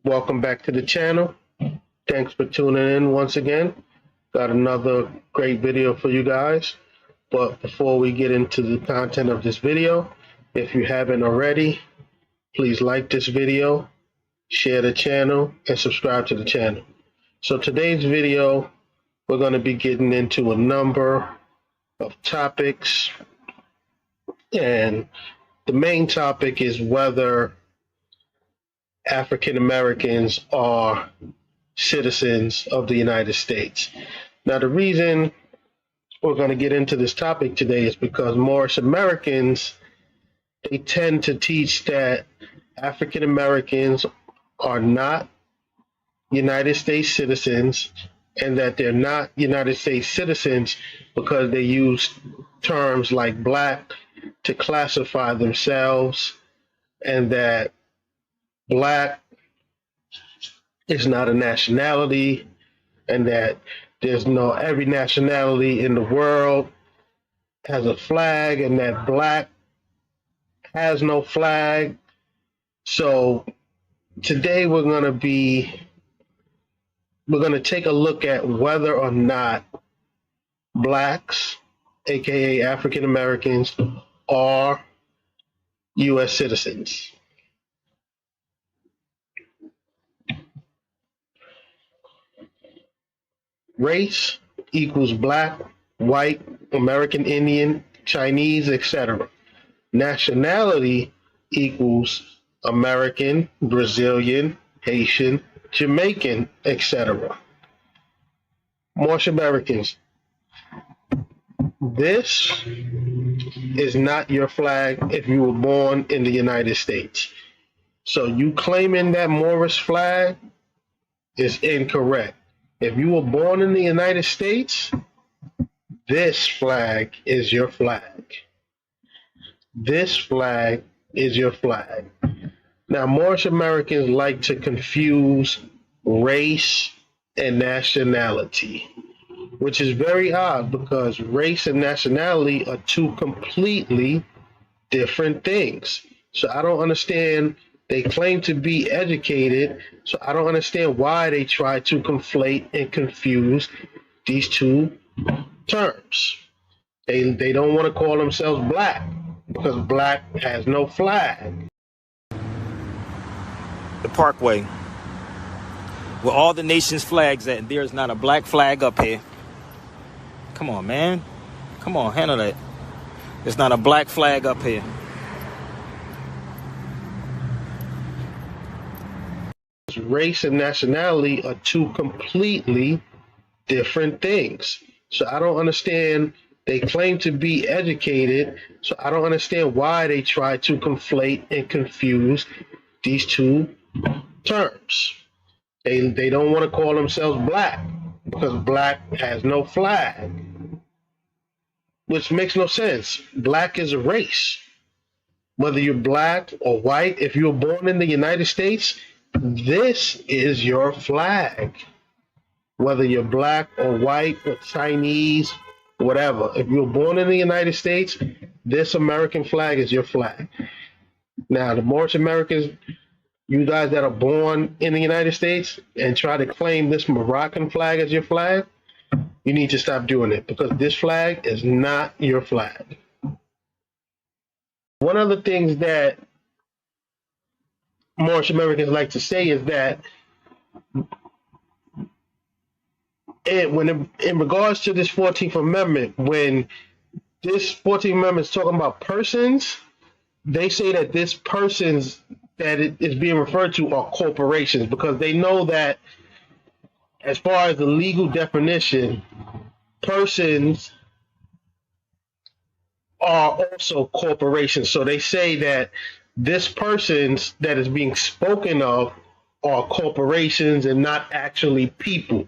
Welcome back to the channel. Thanks for tuning in once again. Got another great video for you guys. But before we get into the content of this video, if you haven't already, please like this video, share the channel, and subscribe to the channel. So today's video, we're going to be getting into a number of topics. And the main topic is whether African Americans are citizens of the United States. Now, the reason we're going to get into this topic today is because Moorish Americans, they tend to teach that African Americans are not United States citizens, and that they're not United States citizens because they use terms like black to classify themselves, and that black is not a nationality, and that there's no, every nationality in the world has a flag, and that black has no flag. So today we're going to take a look at whether or not blacks, aka African Americans, are U.S. citizens. Race equals black, white, American Indian, Chinese, etc. Nationality equals American, Brazilian, Haitian, Jamaican, etc. Moorish Americans, this is not your flag if you were born in the United States. So you claiming that Moorish flag is incorrect. If you were born in the United States, this flag is your flag. This flag is your flag. Now, Moorish Americans like to confuse race and nationality, which is very odd because race and nationality are two completely different things. So I don't understand. They claim to be educated, so I don't understand why they try to conflate and confuse these two terms. They don't want to call themselves black because black has no flag. The Parkway, where all the nation's flags at, and there's not a black flag up here. Come on, man. Come on, handle that. There's not a black flag up here. Race and nationality are two completely different things. So I don't understand. They claim to be educated, so I don't understand why they try to conflate and confuse these two terms. They don't want to call themselves black because black has no flag, which makes no sense. Black is a race. Whether you're black or white, if you were born in the United States, this is your flag. Whether you're black or white or Chinese, whatever. If you were born in the United States, this American flag is your flag. Now, the Moorish Americans, you guys that are born in the United States and try to claim this Moroccan flag as your flag, you need to stop doing it because this flag is not your flag. One of the things that Moorish Americans like to say is that in regards to this 14th Amendment, when this 14th Amendment is talking about persons, they say that this persons that it is being referred to are corporations, because they know that as far as the legal definition, persons are also corporations. So they say that this persons that is being spoken of are corporations and not actually people,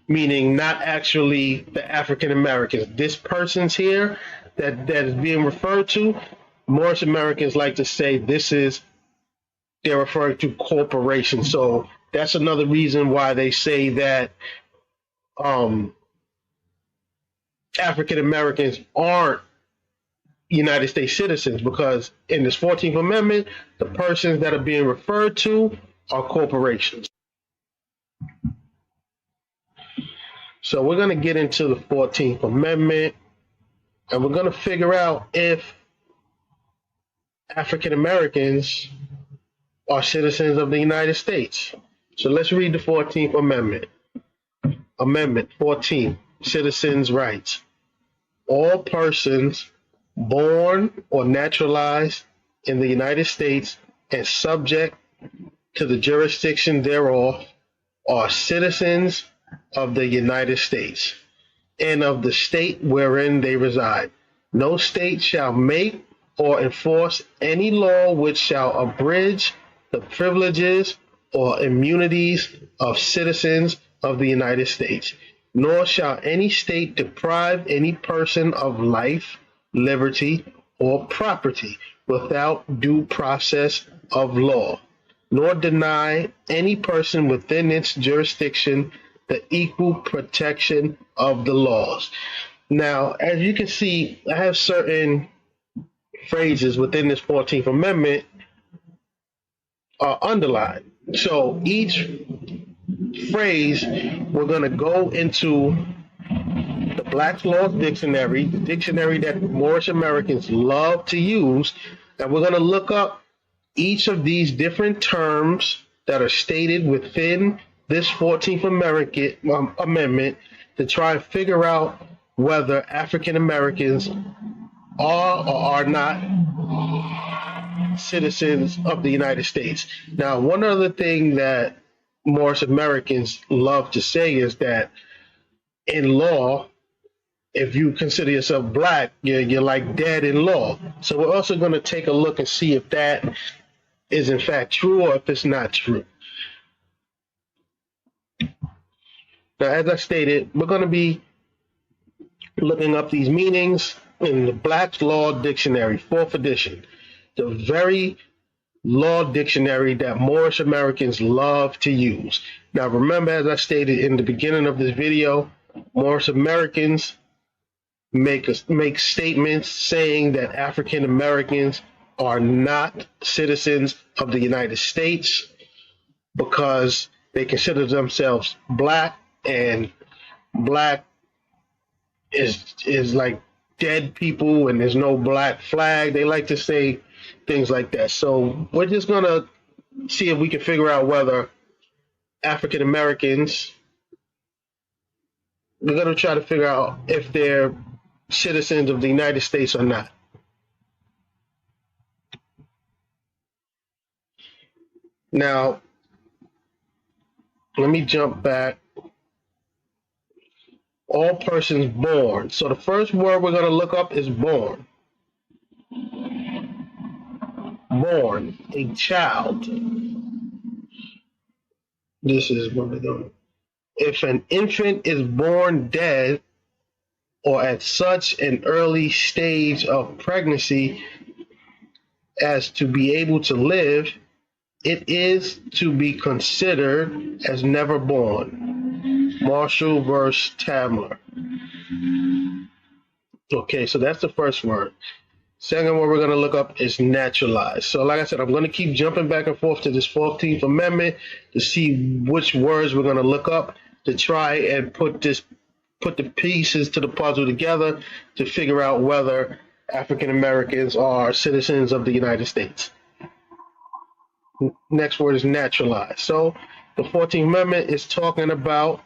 meaning not actually the African Americans. This persons here that is being referred to, Moorish Americans like to say they're referring to corporations. So that's another reason why they say that African Americans aren't United States citizens, because in this 14th Amendment, the persons that are being referred to are corporations. So we're going to get into the 14th Amendment, and we're going to figure out if African Americans are citizens of the United States. So let's read the 14th Amendment. Amendment 14, Citizens' Rights. All persons born or naturalized in the United States and subject to the jurisdiction thereof are citizens of the United States and of the state wherein they reside. No state shall make or enforce any law which shall abridge the privileges or immunities of citizens of the United States, nor shall any state deprive any person of life, liberty, or property without due process of law, nor deny any person within its jurisdiction the equal protection of the laws. Now, as you can see, I have certain phrases within this 14th Amendment are underlined. So each phrase, we're going to go into the Black's Law Dictionary, the dictionary that Moorish Americans love to use, and we're going to look up each of these different terms that are stated within this 14th Amendment to try and figure out whether African Americans are or are not citizens of the United States. Now, one other thing that Moorish Americans love to say is that in law, if you consider yourself black, you're like dead in law. So we're also going to take a look and see if that is in fact true or if it's not true. Now, as I stated, we're going to be looking up these meanings in the Black's Law Dictionary, 4th edition, the very law dictionary that Moorish Americans love to use. Now, remember, as I stated in the beginning of this video, Moorish Americans make statements saying that African Americans are not citizens of the United States because they consider themselves black, and black is like dead people and there's no black flag. They like to say things like that. So we're just going to see if we can figure out whether African Americans, we're going to try to figure out if they're citizens of the United States or not. Now, let me jump back. All persons born. So the first word we're going to look up is born. Born, a child. This is what we're doing. If an infant is born dead or at such an early stage of pregnancy as to be able to live, it is to be considered as never born. Marshall versus Tamler. Okay, so that's the first word. Second word we're going to look up is naturalized. So like I said, I'm going to keep jumping back and forth to this 14th Amendment to see which words we're going to look up to try and put the pieces to the puzzle together to figure out whether African Americans are citizens of the United States. Next word is naturalized. So the 14th Amendment is talking about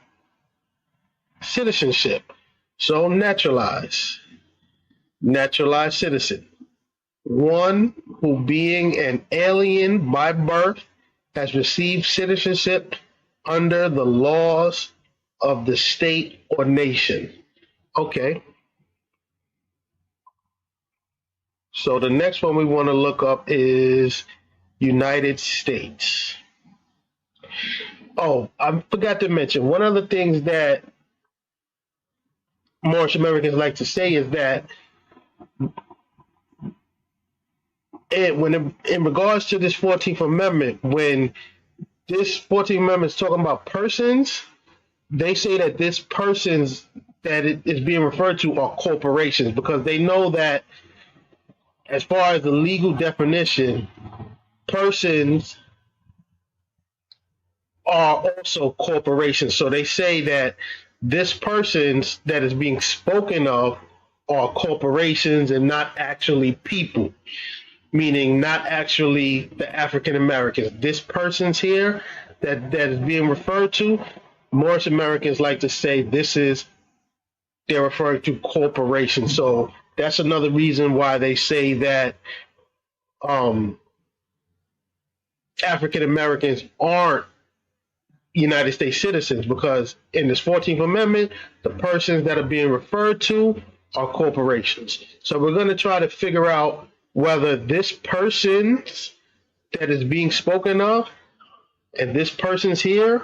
citizenship. So naturalized citizen. One who, being an alien by birth, has received citizenship under the laws of the state or nation. Okay. So the next one we want to look up is United States. Oh, I forgot to mention, one of the things that Moorish Americans like to say is that in regards to this 14th Amendment, when this 14th Amendment is talking about persons, they say that this persons that it is being referred to are corporations, because they know that as far as the legal definition, persons are also corporations. So they say that this persons that is being spoken of are corporations and not actually people, meaning not actually the African Americans. This person's here that is being referred to, Moorish Americans like to say they're referring to corporations. So that's another reason why they say that African Americans aren't United States citizens, because in this 14th Amendment, the persons that are being referred to are corporations. So we're going to try to figure out whether this person that is being spoken of and this person's here,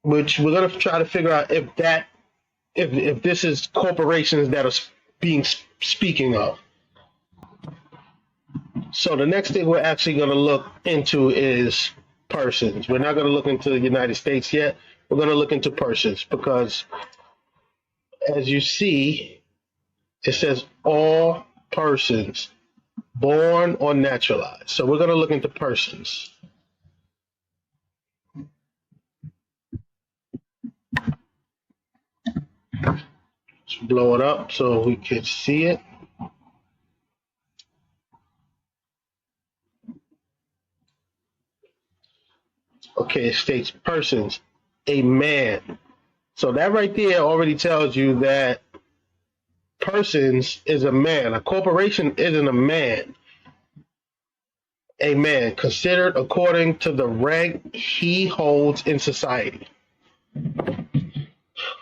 which we're going to try to figure out if this is corporations that are being speaking of. So the next thing we're actually going to look into is persons. We're not going to look into the United States yet. We're going to look into persons because, as you see, it says all persons born or naturalized. So we're going to look into persons. Let's blow it up so we can see it. Okay, it states persons, a man. So that right there already tells you that persons is a man. A corporation isn't a man. A man, considered according to the rank he holds in society.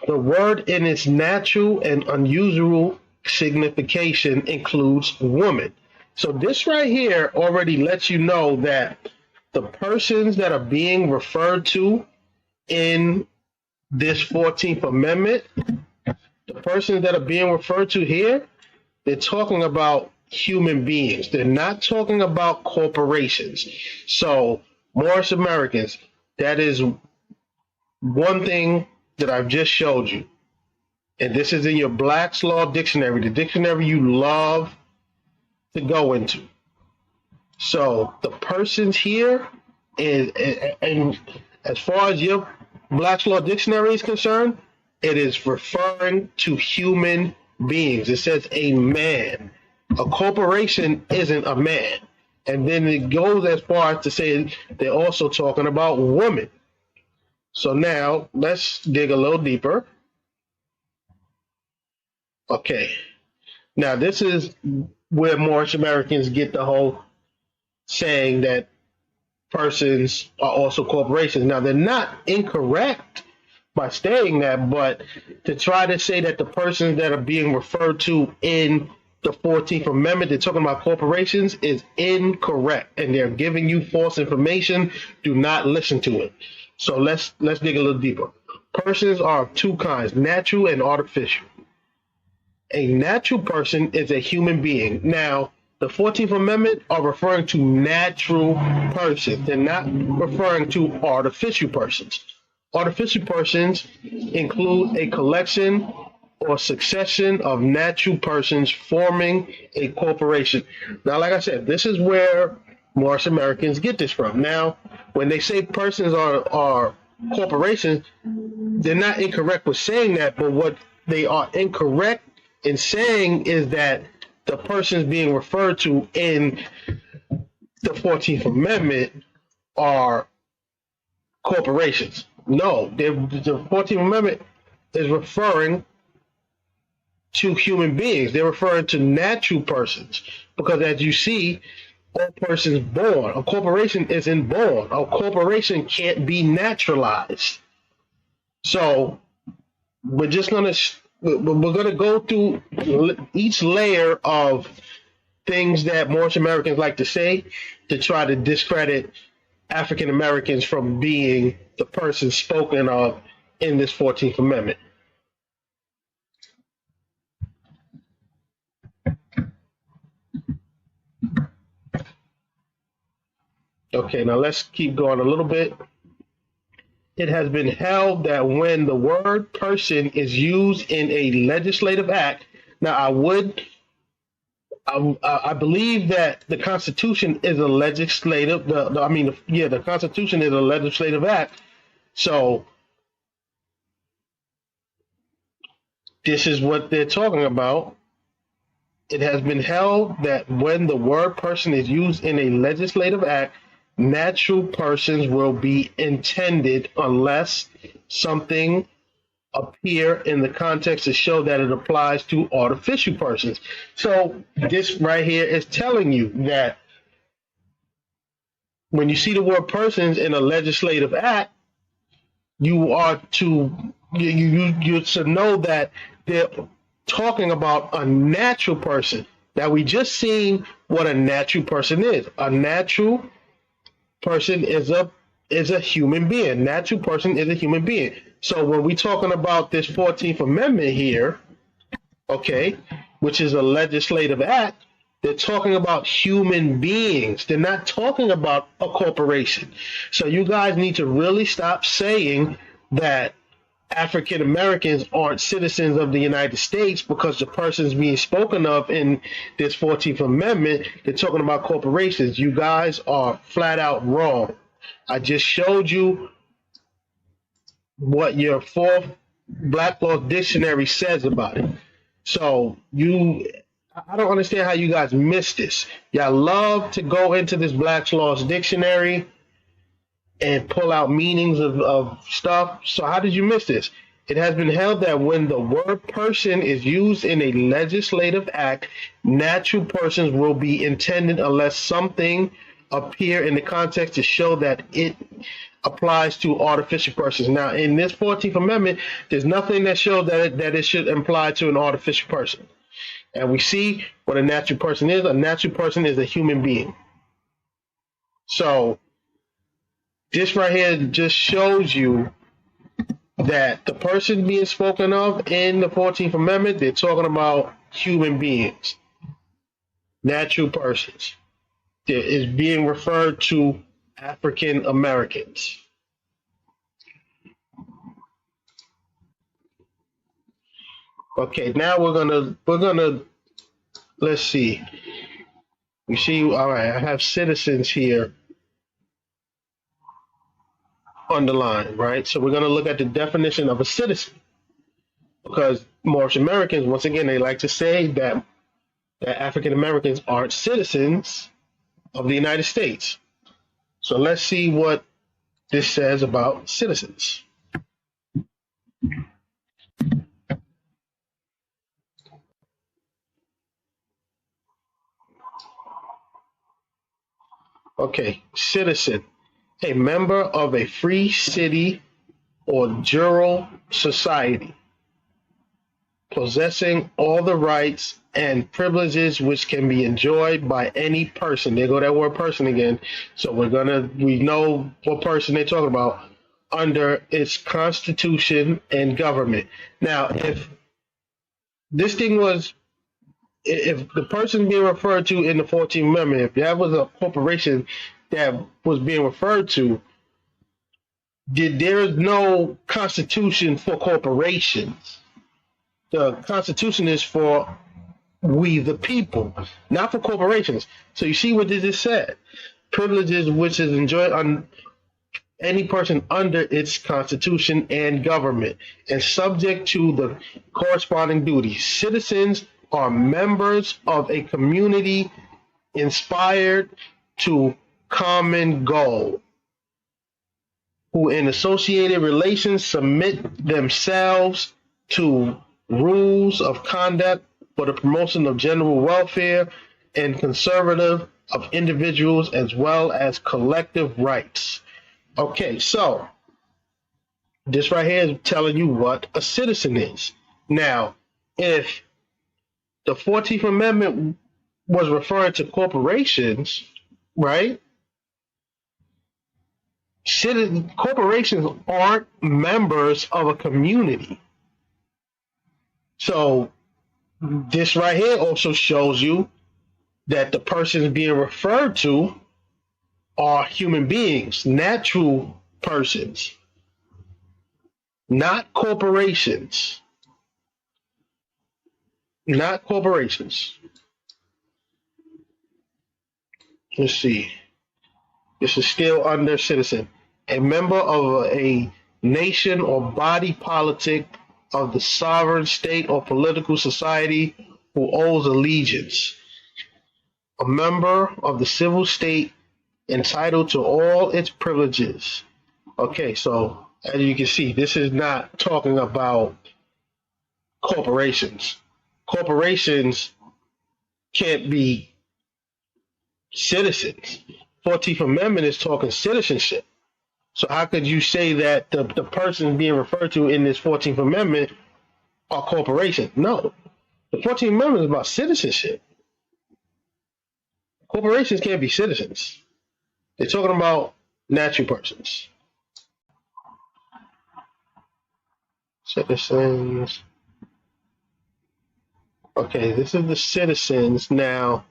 The word in its natural and unusual signification includes woman. So this right here already lets you know that the persons that are being referred to in this 14th Amendment, the persons that are being referred to here, they're talking about human beings. They're not talking about corporations. So, Moorish Americans, that is one thing that I've just showed you. And this is in your Black's Law Dictionary, the dictionary you love to go into. So the persons here is, and as far as your Black's Law Dictionary is concerned, it is referring to human beings. It says a man. A corporation isn't a man. And then it goes as far as to say they're also talking about women. So now let's dig a little deeper. Okay. Now this is where Moorish Americans get the whole saying that persons are also corporations. Now they're not incorrect by saying that, but to try to say that the persons that are being referred to in the 14th Amendment, they're talking about corporations, is incorrect, and they're giving you false information. Do not listen to it. So let's dig a little deeper. Persons are of two kinds, natural and artificial. A natural person is a human being. Now, the 14th Amendment are referring to natural persons. They're not referring to artificial persons. Artificial persons include a collection or succession of natural persons forming a corporation. Now, like I said, this is where Moorish Americans get this from. Now, when they say persons are corporations, they're not incorrect with saying that, but what they are incorrect in saying is that the persons being referred to in the 14th Amendment are corporations. No, the 14th Amendment is referring to human beings. They're referring to natural persons because, as you see, all persons born. A corporation isn't born. A corporation can't be naturalized. So we're gonna go through each layer of things that Moorish Americans like to say to try to discredit African Americans from being the person spoken of in this 14th Amendment. Okay, now let's keep going a little bit. It has been held that when the word person is used in a legislative act, now I would I believe that the Constitution is a legislative. The Constitution is a legislative act. So this is what they're talking about. It has been held that when the word person is used in a legislative act, natural persons will be intended unless something appear in the context to show that it applies to artificial persons. So this right here is telling you that when you see the word persons in a legislative act, you are to you to know that they're talking about a natural person. Now we just seen what a natural person is. A natural person is a human being. Natural person is a human being. So when we're talking about this 14th Amendment here, okay, which is a legislative act, they're talking about human beings. They're not talking about a corporation. So you guys need to really stop saying that African Americans aren't citizens of the United States because the persons being spoken of in this 14th Amendment, they're talking about corporations. You guys are flat out wrong. I just showed you what your fourth Black Law Dictionary says about it. So I don't understand how you guys missed this. Y'all love to go into this Black Law's Dictionary and pull out meanings of stuff. So how did you miss this? It has been held that when the word person is used in a legislative act, natural persons will be intended unless something appear in the context to show that it applies to artificial persons. Now, in this 14th Amendment, there's nothing that shows that it should apply to an artificial person. And we see what a natural person is. A natural person is a human being. So this right here just shows you that the person being spoken of in the 14th Amendment, they're talking about human beings, natural persons. There is being referred to African Americans. Okay, now we're gonna let's see. You see, all right, I have citizens here underlined, right? So we're going to look at the definition of a citizen, because Moorish Americans, once again, they like to say that African Americans aren't citizens of the United States. So let's see what this says about citizens. Okay, citizen, a member of a free city or jural society, possessing all the rights and privileges which can be enjoyed by any person. There go that word person again. So we know what person they're talking about, under its constitution and government. Now, if the person being referred to in the 14th Amendment, if that was a corporation that was being referred to, there is no constitution for corporations. The Constitution is for we the people, not for corporations. So you see what this just said. Privileges which is enjoyed on any person under its constitution and government, and subject to the corresponding duties. Citizens are members of a community inspired to common goal, who in associated relations submit themselves to rules of conduct for the promotion of general welfare and conservative of individuals as well as collective rights. Okay, so this right here is telling you what a citizen is. Now, if the 14th Amendment was referring to corporations, right? Corporations aren't members of a community. So this right here also shows you that the persons being referred to are human beings, natural persons, not corporations. Not corporations. Let's see. This is still under citizen. A member of a nation or body politic of the sovereign state or political society who owes allegiance. A member of the civil state entitled to all its privileges. Okay, so as you can see, this is not talking about corporations. Corporations can't be citizens. 14th Amendment is talking citizenship. So how could you say that the person being referred to in this 14th Amendment are corporations? No. The 14th Amendment is about citizenship. Corporations can't be citizens. They're talking about natural persons. Citizens. Okay, this is the citizens now.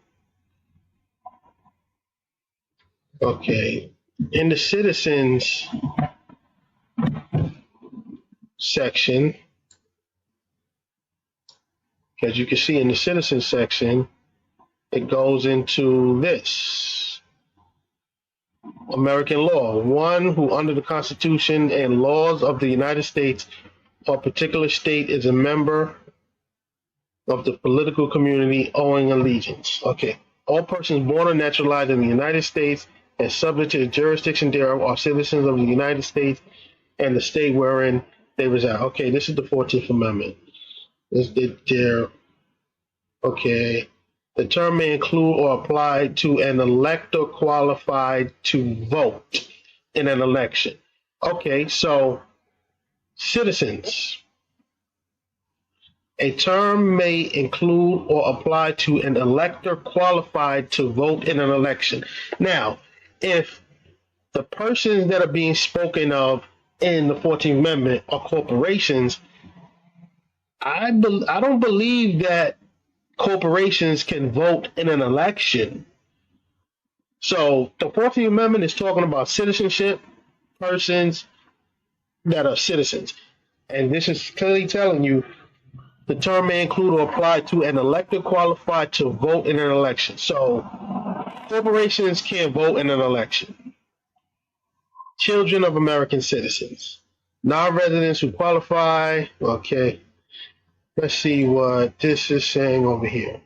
Okay, in the citizens section, as you can see in the citizens section, it goes into this. American law. One who under the Constitution and laws of the United States or particular state is a member of the political community owing allegiance. Okay. All persons born or naturalized in the United States and subject to the jurisdiction thereof are citizens of the United States and the state wherein they reside. Okay, this is the 14th Amendment. Okay. The term may include or apply to an elector qualified to vote in an election. Okay, so citizens. A term may include or apply to an elector qualified to vote in an election. Now, if the persons that are being spoken of in the 14th Amendment are corporations, I don't believe that corporations can vote in an election. So the 14th Amendment is talking about citizenship, persons that are citizens. And this is clearly telling you the term may include or apply to an elector qualified to vote in an election. So corporations can't vote in an election. Children of American citizens. Non-residents who qualify. Okay. Let's see what this is saying over here.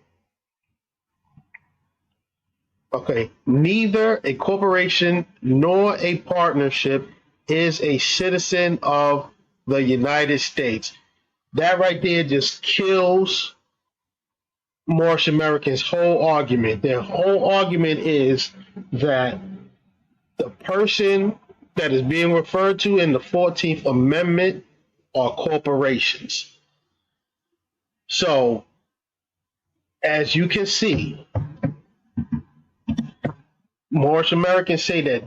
Okay. Neither a corporation nor a partnership is a citizen of the United States. That right there just kills Moorish Americans' whole argument. Their whole argument is that the person that is being referred to in the 14th Amendment are corporations. So, as you can see, Moorish Americans say that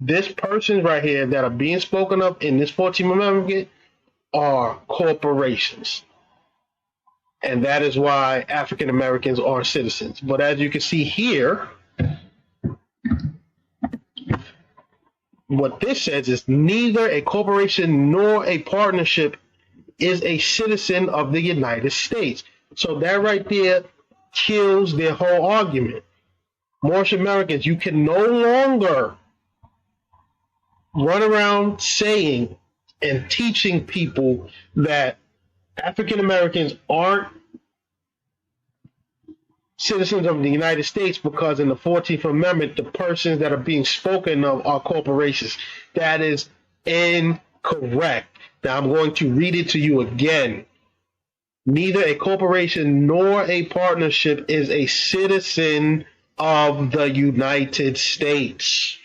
this person right here that are being spoken of in this 14th Amendment are corporations. And that is why African Americans are citizens. But as you can see here, what this says is neither a corporation nor a partnership is a citizen of the United States. So that right there kills their whole argument. Moorish Americans, you can no longer run around saying and teaching people that African Americans aren't citizens of the United States because in the 14th Amendment, the persons that are being spoken of are corporations. That is incorrect. Now I'm going to read it to you again. Neither a corporation nor a partnership is a citizen of the United States.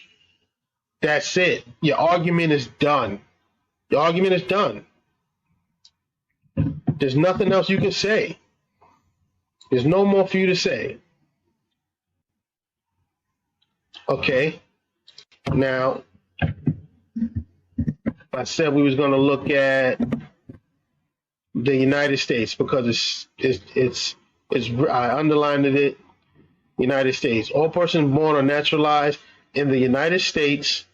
That's it. Your argument is done. Your argument is done. There's nothing else you can say. There's no more for you to say. Okay. Now, I said we was going to look at the United States because it's I underlined it. United States. All persons born or naturalized in the United States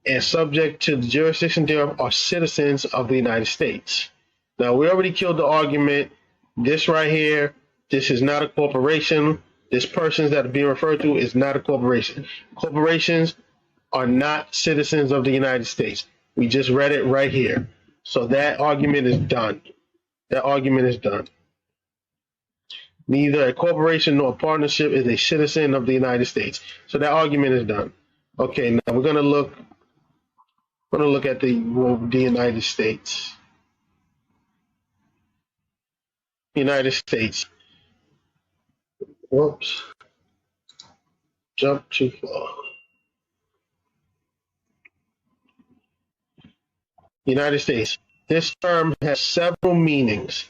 and subject to the jurisdiction thereof are citizens of the United States. Now, we already killed the argument. This right here, this is not a corporation. This persons that are being referred to is not a corporation. Corporations are not citizens of the United States. We just read it right here. So that argument is done. That argument is done. Neither a corporation nor a partnership is a citizen of the United States. So that argument is done. Okay, now we're gonna look at the United States. United States. Whoops. Jump too far. United States. This term has several meanings.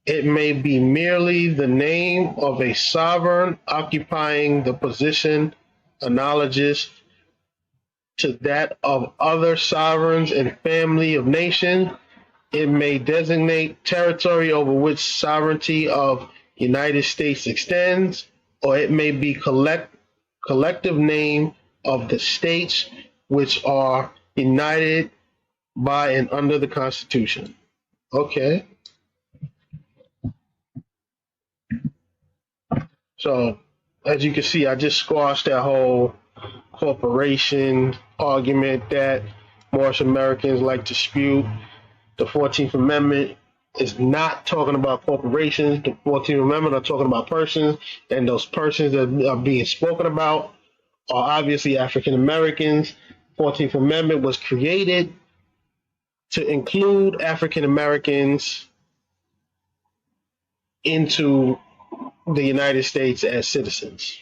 It may be merely the name of a sovereign occupying the position analogous to that of other sovereigns and family of nations. It may designate territory over which sovereignty of United States extends, or it may be collective name of the states which are united by and under the Constitution. Okay. So, as you can see, I just squashed that whole corporation argument that Moorish Americans like to spew. The 14th Amendment is not talking about corporations. The 14th Amendment are talking about persons, and those persons that are being spoken about are obviously African Americans. 14th Amendment was created to include African Americans into the United States as citizens.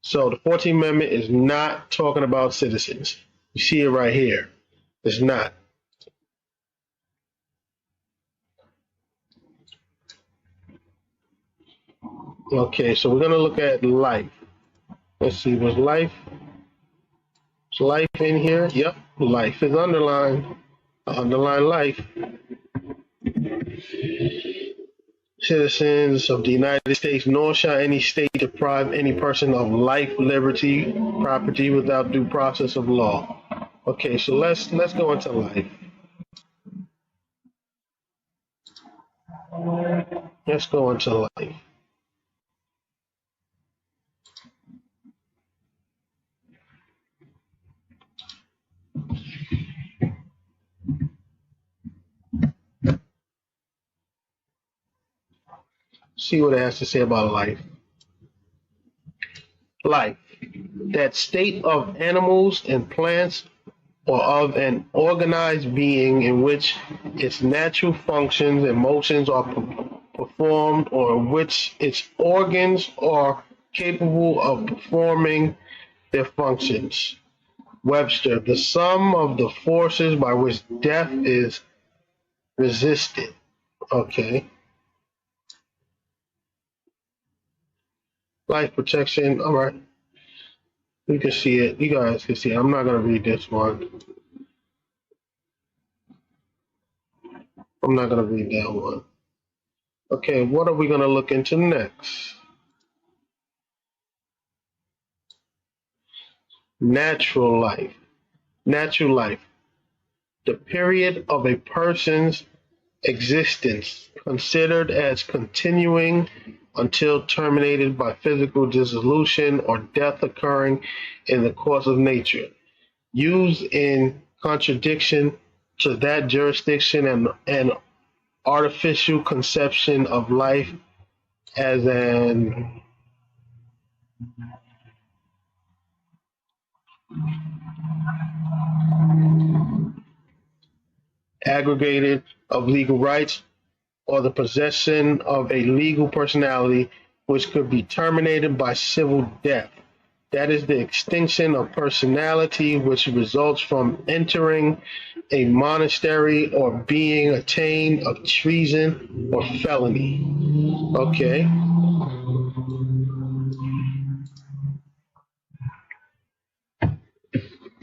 So the 14th Amendment is not talking about citizens. You see it right here. It's not. Okay, so we're going to look at life. Let's see, was life? Is life in here? Yep, life is underlined. Underline life. Citizens of the United States, nor shall any state deprive any person of life, liberty, property without due process of law. Okay, so let's go into life. Let's go into life. See what it has to say about life. Life, that state of animals and plants or of an organized being in which its natural functions and motions are performed, or in which its organs are capable of performing their functions. Webster, the sum of the forces by which death is resisted. Okay. Life protection. All right. You can see it. You guys can see it. I'm not going to read this one. I'm not going to read that one. Okay, what are we going to look into next? Natural life. Natural life. The period of a person's existence considered as continuing until terminated by physical dissolution or death occurring in the course of nature, used in contradiction to that jurisdiction and artificial conception of life as an aggregated of legal rights or the possession of a legal personality which could be terminated by civil death. That is the extinction of personality which results from entering a monastery or being attainted of treason or felony. Okay.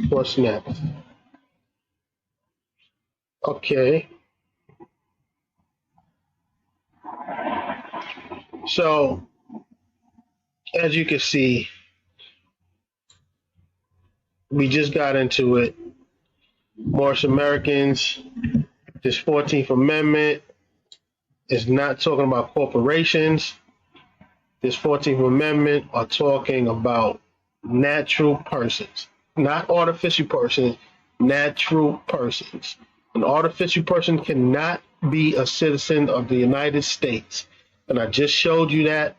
What's next? Okay. So, as you can see, we just got into it. Moorish Americans, this 14th Amendment is not talking about corporations. this 14th Amendment are talking about natural persons, not artificial persons, natural persons. An artificial person cannot be a citizen of the United States. And I just showed you that.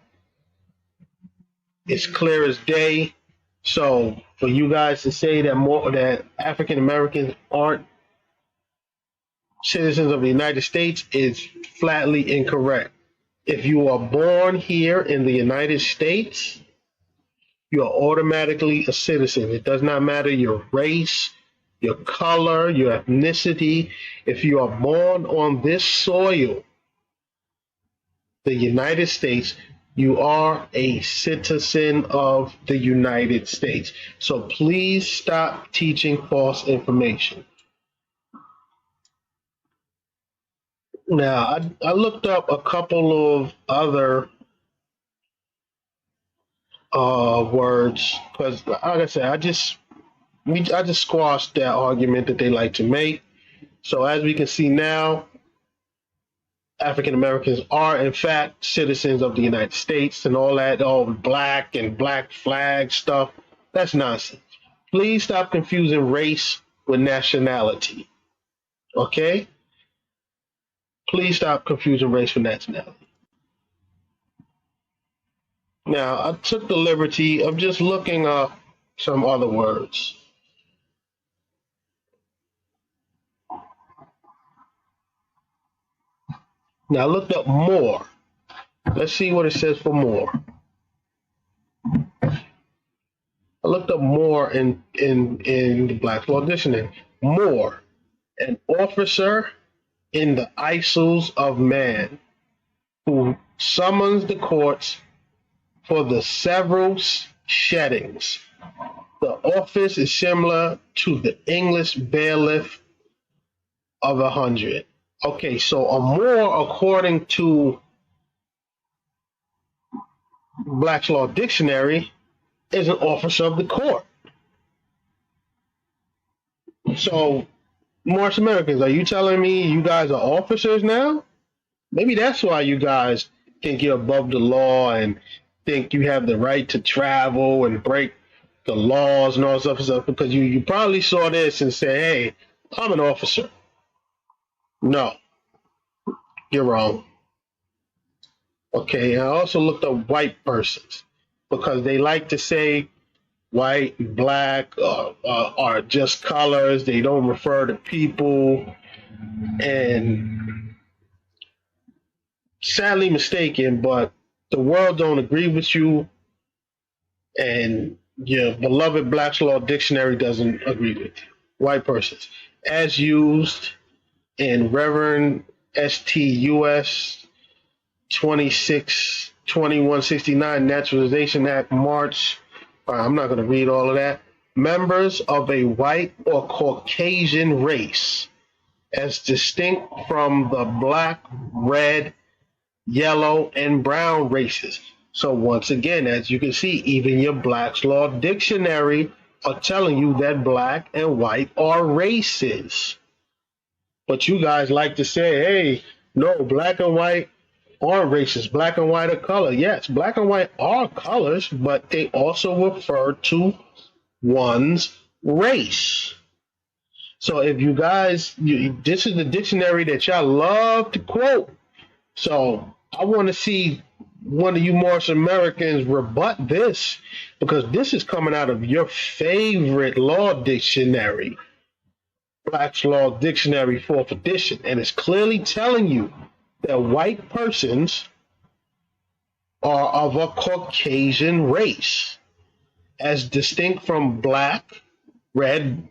It's clear as day. So for you guys to say that African Americans aren't citizens of the United States is flatly incorrect. If you are born here in the United States, you are automatically a citizen. It does not matter your race, your color, your ethnicity. If you are born on this soil, the United States, you are a citizen of the United States. So please stop teaching false information. Now, I looked up a couple of other words because, like I said, I just squashed that argument that they like to make. So as we can see now, African Americans are in fact citizens of the United States, and all that black and black flag stuff. That's nonsense. Please stop confusing race with nationality. Okay? Please stop confusing race with nationality. Now, I took the liberty of just looking up some other words. Now, I looked up more. Let's see what it says for more. I looked up more in the Black's Law Dictionary. More, an officer in the isles of man who summons the courts for the several sheddings. The office is similar to the English bailiff of 100. Okay, so a more, according to Black's Law Dictionary, is an officer of the court. So, Moorish Americans, are you telling me you guys are officers now? Maybe that's why you guys think you're above the law and think you have the right to travel and break the laws and all that stuff, because you probably saw this and said, hey, I'm an officer. No, you're wrong. Okay, I also looked up white persons because they like to say white and black are just colors. They don't refer to people. And sadly mistaken, but the world don't agree with you, and your beloved Black's Law Dictionary doesn't agree with you. White persons, as used in Reverend STUS 2169 Naturalization Act, March. I'm not going to read all of that. Members of a white or Caucasian race, as distinct from the black, red, yellow, and brown races. So once again, as you can see, even your Black's Law Dictionary are telling you that black and white are races. But you guys like to say, hey, no, black and white aren't races. Black and white are color. Yes, black and white are colors, but they also refer to one's race. So if you guys, this is the dictionary that y'all love to quote. So I want to see one of you Moorish Americans rebut this, because this is coming out of your favorite law dictionary, Black's Law Dictionary, 4th edition, and it's clearly telling you that white persons are of a Caucasian race, as distinct from black, red,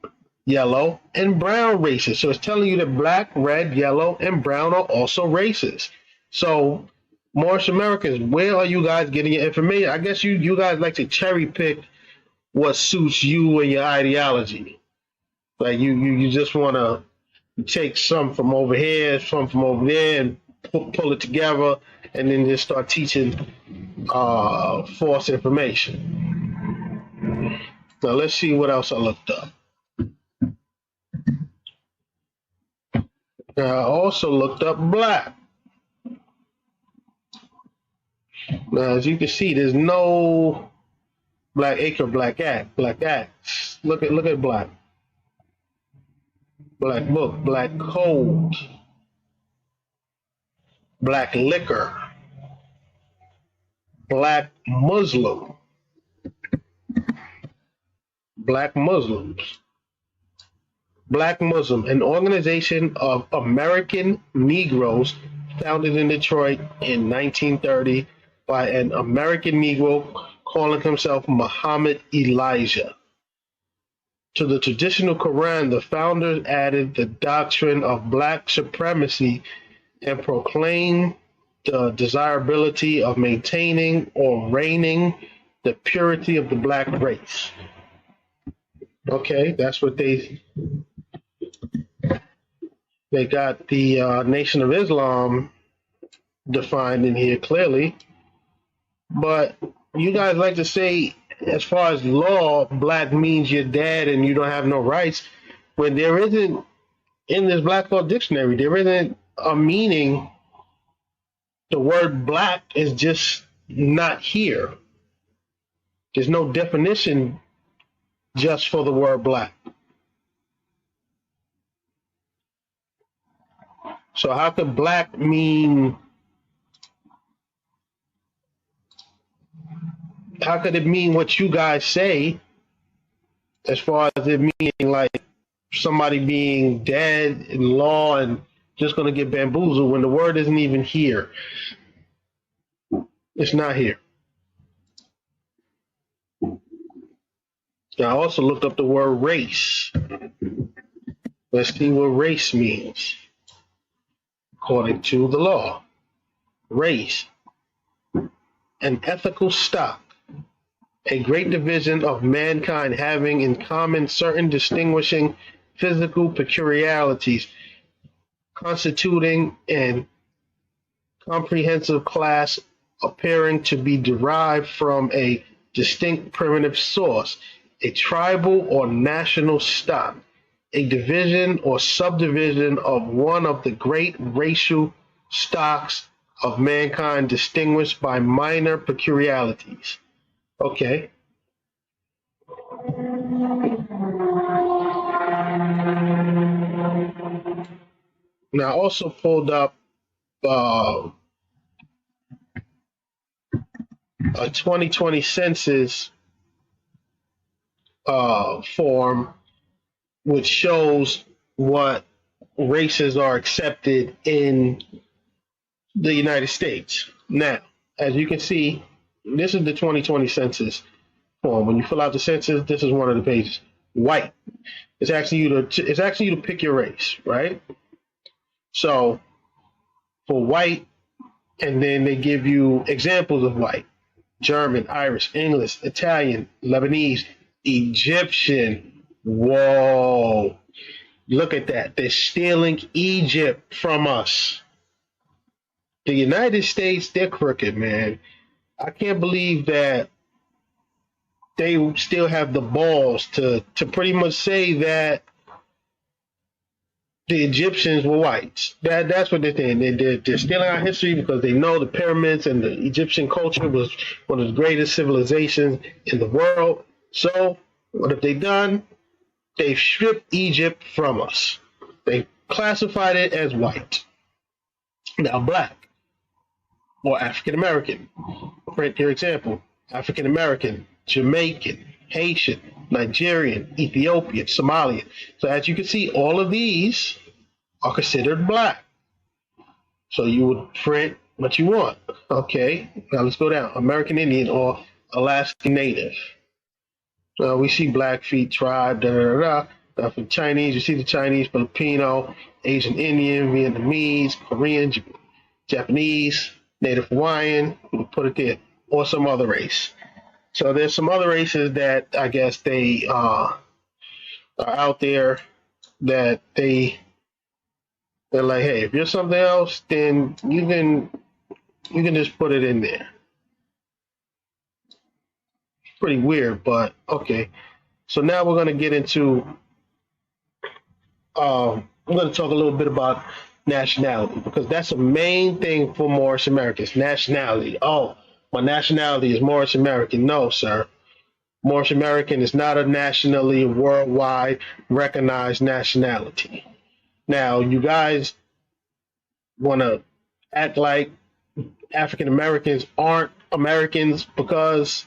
yellow, and brown races. So it's telling you that black, red, yellow, and brown are also races. So, Moorish Americans, where are you guys getting your information? I guess you guys like to cherry pick what suits you and your ideology. Like you just want to take some from over here, some from over there, and pull it together, and then just start teaching false information. Now let's see what else I looked up. Now, I also looked up black. Now, as you can see, there's no black acre, black act, black acts. Look at black. Black book, black code, black liquor, black Muslim, black Muslims, black Muslim, an organization of American Negroes founded in Detroit in 1930 by an American Negro calling himself Muhammad Elijah. To the traditional Koran, the founders added the doctrine of black supremacy and proclaimed the desirability of maintaining or reigning the purity of the black race. Okay, that's what they got the Nation of Islam defined in here clearly. But you guys like to say, as far as law, black means you're dead and you don't have no rights, when there isn't, in this Black Law Dictionary, there isn't a meaning. The word black is just not here. There's no definition just for the word black. So how could black mean, how could it mean what you guys say, as far as it meaning like somebody being dead in law and just going to get bamboozled, when the word isn't even here? It's not here. I also looked up the word race. Let's see what race means according to the law. Race, an ethical stock, a great division of mankind having in common certain distinguishing physical peculiarities, constituting an comprehensive class appearing to be derived from a distinct primitive source, a tribal or national stock, a division or subdivision of one of the great racial stocks of mankind distinguished by minor peculiarities. Okay. Now, I also pulled up a 2020 census form, which shows what races are accepted in the United States. Now, as you can see, this is the 2020 census form. When you fill out the census, this is one of the pages. White. It's asking you to pick your race, right? So for white, and then they give you examples of white: German, Irish, English, Italian, Lebanese, Egyptian. Whoa. Look at that. They're stealing Egypt from us. The United States, they're crooked, man. I can't believe that they still have the balls to pretty much say that the Egyptians were whites. That's what they're saying. They're stealing our history because they know the pyramids and the Egyptian culture was one of the greatest civilizations in the world. So what have they done? They've stripped Egypt from us. They classified it as white. Now black or African American. Print your example: African American, Jamaican, Haitian, Nigerian, Ethiopian, Somalian. So as you can see, all of these are considered black. So you would print what you want. Okay, now let's go down. American Indian or Alaskan Native. We see Blackfeet tribe, Now for Chinese, you see the Chinese, Filipino, Asian Indian, Vietnamese, Korean, Japanese, Native Hawaiian, we'll put it there, or some other race. So there's some other races that I guess they are out there that they're like, hey, if you're something else, then you can just put it in there. Pretty weird, but okay. So now we're going to get into, I'm going to talk a little bit about nationality, because that's the main thing for Moorish Americans, nationality. Oh, My nationality is Moorish American. No, sir. Moorish American is not a nationally worldwide recognized nationality. Now, you guys want to act like African Americans aren't Americans because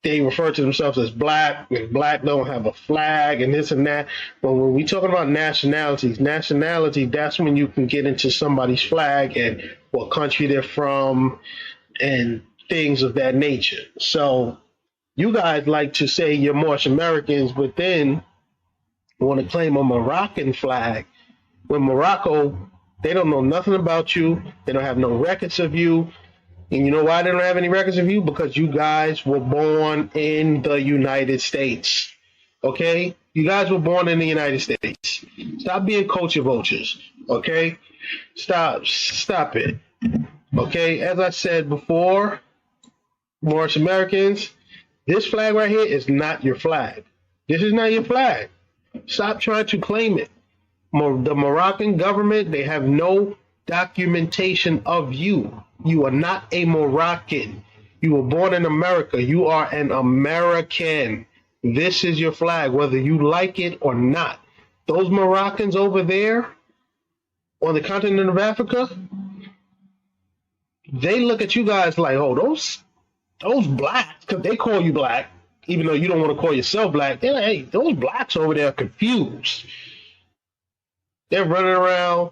they refer to themselves as black, and black don't have a flag and this and that. But when we talking about nationalities, nationality, that's when you can get into somebody's flag and what country they're from and things of that nature. So you guys like to say you're Moorish Americans, but then want to claim a Moroccan flag. When Morocco, they don't know nothing about you. They don't have no records of you. And you know why they don't have any records of you? Because you guys were born in the United States. Okay? You guys were born in the United States. Stop being culture vultures. Okay? Stop it. Okay? As I said before, Moorish Americans, this flag right here is not your flag. This is not your flag. Stop trying to claim it. The Moroccan government, they have no documentation of you. You are not a Moroccan. You were born in America. You are an American. This is your flag, whether you like it or not. Those Moroccans over there on the continent of Africa, they look at you guys like, oh, those blacks, because they call you black, even though you don't want to call yourself black. They're like, hey, those blacks over there are confused. They're running around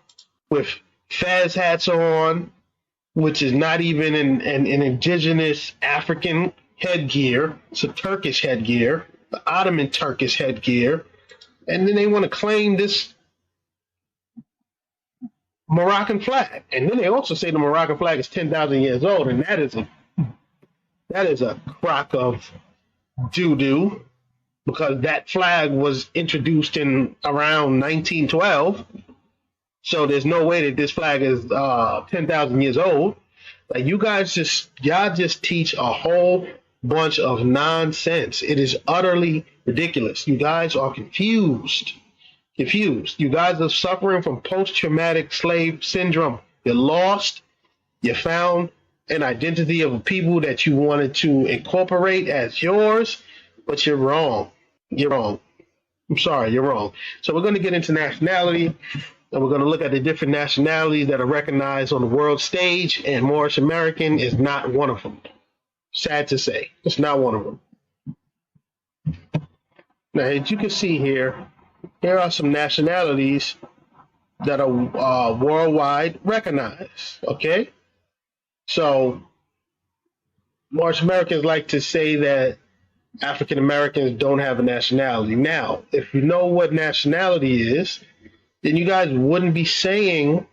with Fez hats on, which is not even an indigenous African headgear. It's a Turkish headgear, the Ottoman Turkish headgear. And then they want to claim this Moroccan flag. And then they also say the Moroccan flag is 10,000 years old, and that is a crock of doo-doo, because that flag was introduced in around 1912. So there's no way that this flag is 10,000 years old. Like, y'all just teach a whole bunch of nonsense. It is utterly ridiculous. You guys are confused. You guys are suffering from post-traumatic slave syndrome. You're lost. You found an identity of a people that you wanted to incorporate as yours, but you're wrong. You're wrong. I'm sorry, you're wrong. So we're going to get into nationality, and we're going to look at the different nationalities that are recognized on the world stage, and Moorish American is not one of them. Sad to say, it's not one of them. Now, as you can see here are some nationalities that are worldwide recognized, okay? So Moorish Americans like to say that African Americans don't have a nationality. Now, if you know what nationality is, then you guys wouldn't be saying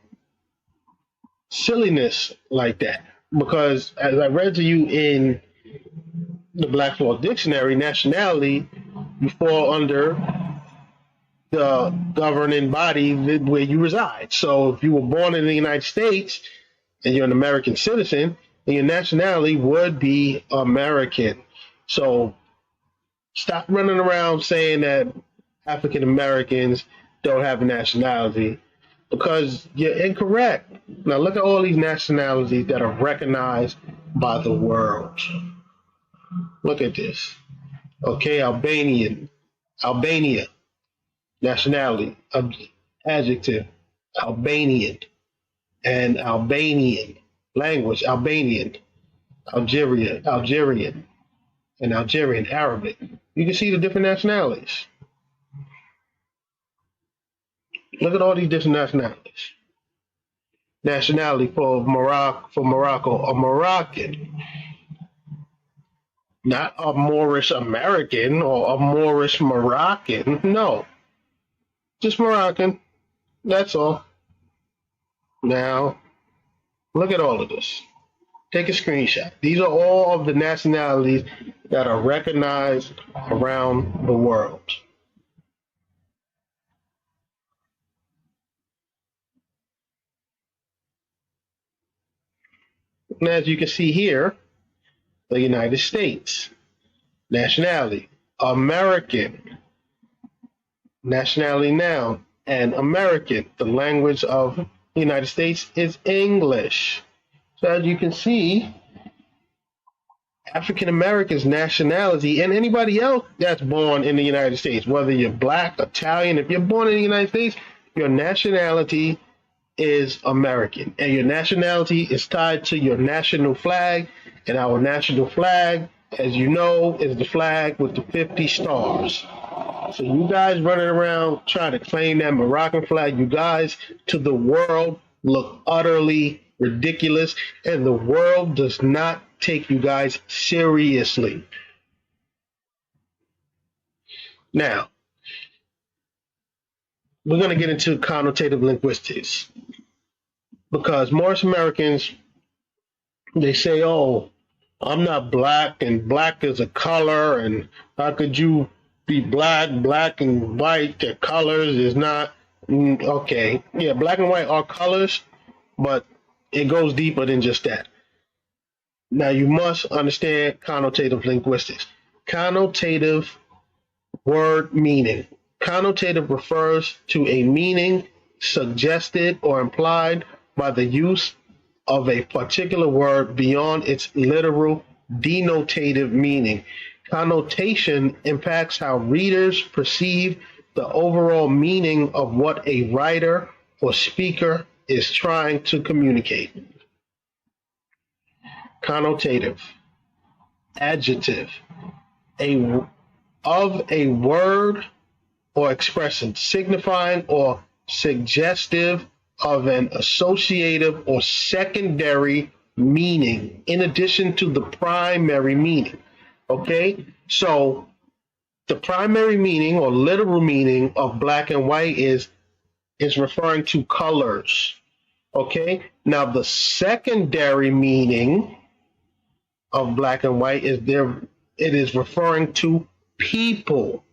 silliness like that. Because as I read to you in the Black's Law Dictionary, nationality, you fall under the governing body where you reside. So if you were born in the United States and you're an American citizen, then your nationality would be American. So stop running around saying that African Americans don't have a nationality, because you're incorrect. Now look at all these nationalities that are recognized by the world. Look at this. Okay, Albania, nationality, adjective, Albanian, and Albanian, language, Albanian, Algerian, and Algerian Arabic. You can see the different nationalities. Look at all these different nationalities. Nationality for Morocco, a Moroccan. Not a Moorish American or a Moorish Moroccan. No. Just Moroccan. That's all. Now, look at all of this. Take a screenshot. These are all of the nationalities that are recognized around the world. And as you can see here, the United States, nationality, American, nationality noun, and American. The language of the United States is English. So as you can see, African Americans' nationality, and anybody else that's born in the United States, whether you're black, Italian, if you're born in the United States, your nationality is American. And your nationality is tied to your national flag. And our national flag, as you know, is the flag with the 50 stars. So you guys running around trying to claim that Moroccan flag, you guys to the world look utterly ridiculous, and the world does not take you guys seriously. Now, we're going to get into connotative linguistics, because Moorish Americans, they say, oh, I'm not black, and black is a color, and how could you be black? Black and white, their colors is not, okay. Yeah, black and white are colors, but it goes deeper than just that. Now, you must understand connotative linguistics. Connotative word meaning. Connotative refers to a meaning suggested or implied by the use of a particular word beyond its literal denotative meaning. Connotation impacts how readers perceive the overall meaning of what a writer or speaker is trying to communicate. Connotative, adjective, of a word or expression, signifying or suggestive of an associative or secondary meaning in addition to the primary meaning. Okay, so the primary meaning or literal meaning of black and white is referring to colors. Okay, now the secondary meaning of black and white is it is referring to people.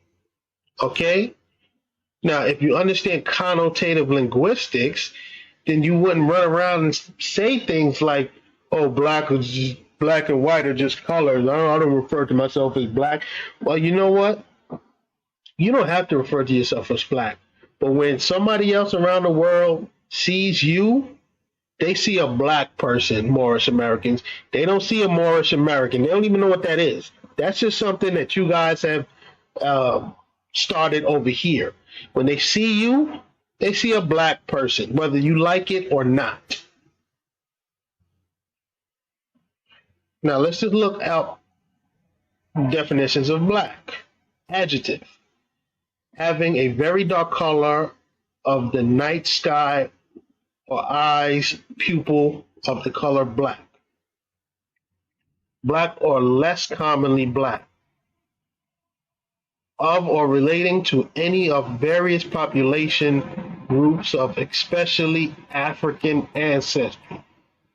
Okay, now if you understand connotative linguistics, then you wouldn't run around and say things like, oh, black and white are just colors. I don't refer to myself as black. Well, you know what? You don't have to refer to yourself as black. But when somebody else around the world sees you, they see a black person, Moorish Americans. They don't see a Moorish American. They don't even know what that is. That's just something that you guys have started over here. When they see you, they see a black person, whether you like it or not. Now let's just look at definitions of black. Adjective: having a very dark color of the night sky or eyes, pupil of the color black. Black or less commonly black. Of or relating to any of various population groups of especially African ancestry.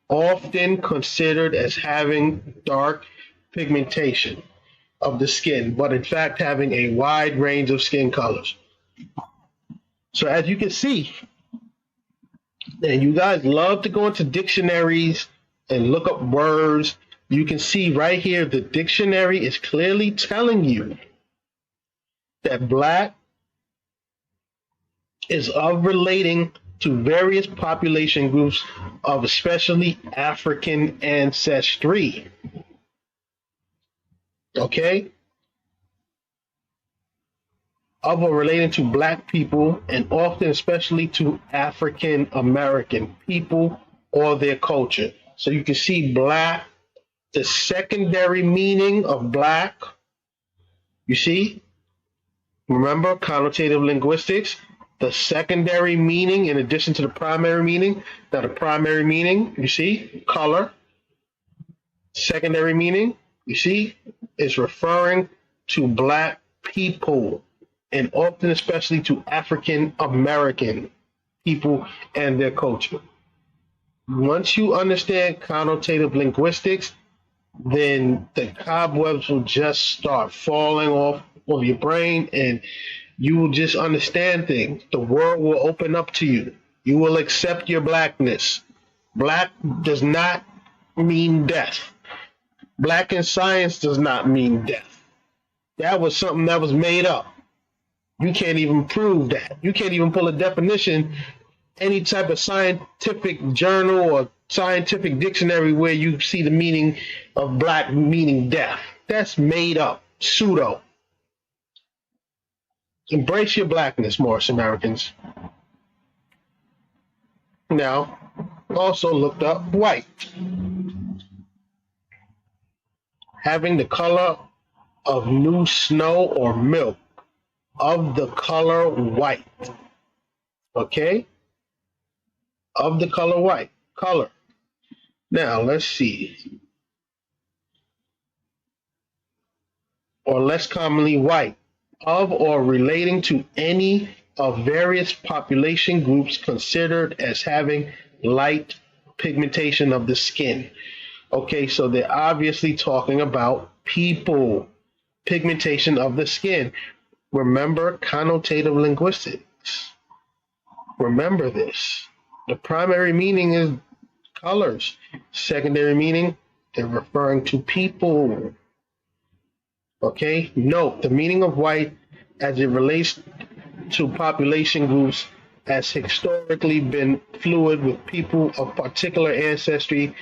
Often considered as having dark pigmentation of the skin, but in fact having a wide range of skin colors. So as you can see, and you guys love to go into dictionaries and look up words, you can see right here the dictionary is clearly telling you that black is of relating to various population groups of especially African ancestry. Okay? Of or relating to black people, and often especially to African American people or their culture. So you can see black, the secondary meaning of black. You see? Remember, connotative linguistics, the secondary meaning in addition to the primary meaning. Now the primary meaning, you see, color. Secondary meaning, you see, is referring to black people, and often especially to African American people and their culture. Once you understand connotative linguistics, then the cobwebs will just start falling off of your brain, and you will just understand things. The world will open up to you. You will accept your blackness. Black does not mean death. Black in science does not mean death. That was something that was made up. You can't even prove that. You can't even pull a definition any type of scientific journal or scientific dictionary where you see the meaning of black meaning death. That's made up, pseudo. Embrace your blackness, Moorish Americans. Now, also looked up white. Having the color of new snow or milk, of the color white. Okay? Of the color white. Color. Now, let's see. Or less commonly white. Of or relating to any of various population groups considered as having light pigmentation of the skin. Okay, so they're obviously talking about people, pigmentation of the skin. Remember connotative linguistics. Remember this. The primary meaning is colors. Secondary meaning, they're referring to people. Okay, note the meaning of white as it relates to population groups has historically been fluid, with people of particular ancestry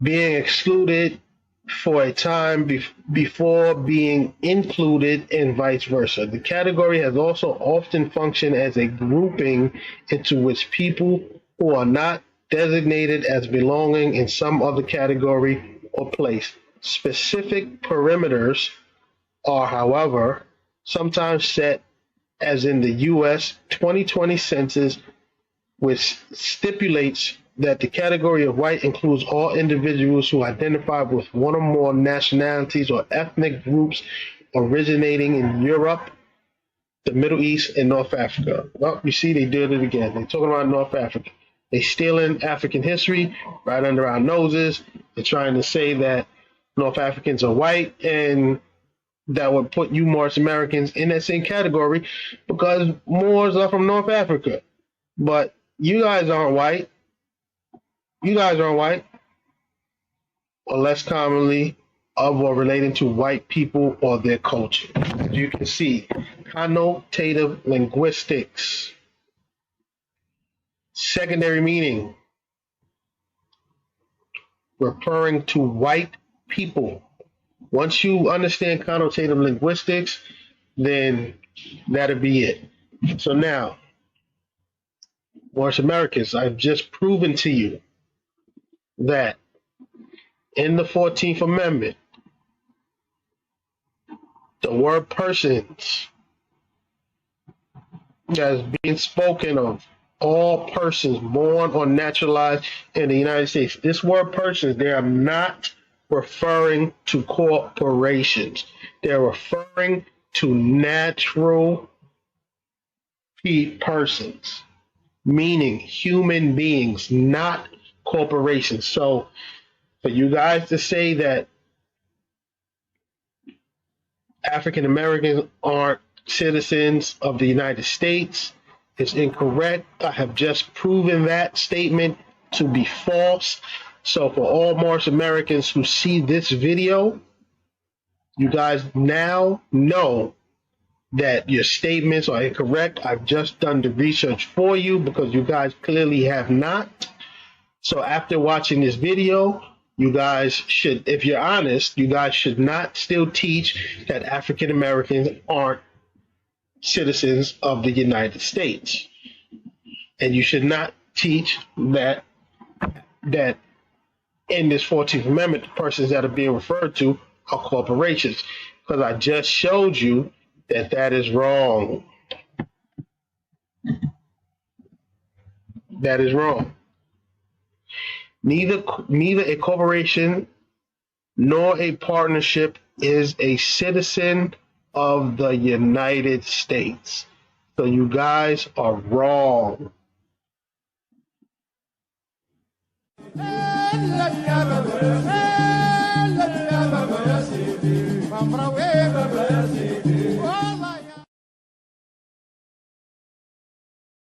being excluded for a time before being included, and vice versa. The category has also often functioned as a grouping into which people who are not designated as belonging in some other category or place. Specific perimeters are, however, sometimes set, as in the U.S. 2020 census, which stipulates that the category of white includes all individuals who identify with one or more nationalities or ethnic groups originating in Europe, the Middle East, and North Africa. Well, you see, they did it again. They're talking about North Africa. They're stealing African history right under our noses. They're trying to say that North Africans are white, and that would put you Moorish Americans in that same category because Moors are from North Africa. But you guys aren't white. You guys aren't white. Or less commonly, of or relating to white people or their culture. As you can see, connotative linguistics. Secondary meaning, referring to white people. Once you understand connotative linguistics, then that'll be it. So now, Moorish Americans, I've just proven to you that in the 14th Amendment, the word persons that is being spoken of, all persons born or naturalized in the United States. This word persons, they are not referring to corporations. They're referring to natural persons, meaning human beings, not corporations. So for you guys to say that African Americans aren't citizens of the United States is incorrect. I have just proven that statement to be false. So for all Moorish Americans who see this video, you guys now know that your statements are incorrect. I've just done the research for you because you guys clearly have not. So after watching this video, you guys should, if you're honest, you guys should not still teach that African Americans aren't citizens of the United States. And you should not teach that in this 14th Amendment, the persons that are being referred to are corporations, because I just showed you that that is wrong. That is wrong. Neither a corporation nor a partnership is a citizen of the United States. So you guys are wrong. Hey,